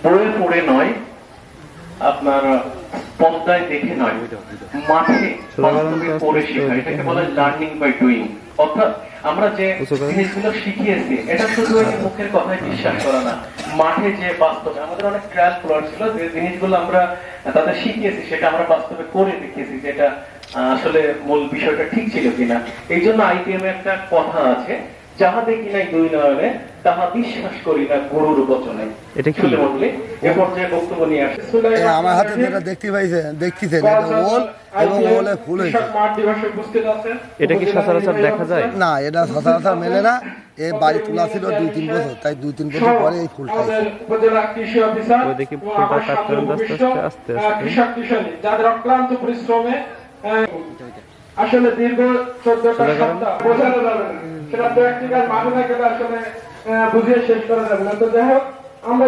বইয়ে পড়ে নয়, আপনার পর্দায় দেখে নয়, মাঠে বাস্তবে পড়ে শেখা, এটাকে বলে লার্নিং বাই ডুইং। অর্থাৎ আমরা যে জিনিসগুলো শিখিয়েছি এটা শুধু এই মুখের কথায় বিশ্বাস করা না, মাঠে যে বাস্তবে আমাদের অনেক ট্রায়াল প্লট ছিল, যে জিনিসগুলো আমরা তাদের শিখিয়েছি সেটা আমরা বাস্তবে করে দেখিয়েছি, যেটা আসলে মূল বিষয়টা ঠিক ছিল কিনা। এই জন্য আইপিএম এ একটা কথা আছে, যাহা দেখি নাই দুই নয়নে তাহা বিশ্বাস করি না গুরুর বচনে। এটা কি বললে এ পর্যায়ে বক্তব্য নিয়ে আসে। আমার হাতে যেটা দেখতেছেন এটা ওল এবং ওলে ফুল হয়েছে। এটা কি সচরাচর দেখা যায়? না, এটা সচরাচর মেলে না। এ বাড়ি তোলা ছিল 2-3 বছর, তাই 2-3 বছর পরে এই ফুলটা হয়েছে। ওই দেখি ফুলটা কাটতে আস্তে যাদের অক্লান্ত পরিশ্রমে আসলে দীর্ঘ 14টা সপ্তাহ বোঝানো যাবে না, সেটা প্র্যাকটিক্যাল মাধ্যমে গেলে আসলে বুঝিয়ে শেষ করা যাবে না। তো যাই হোক,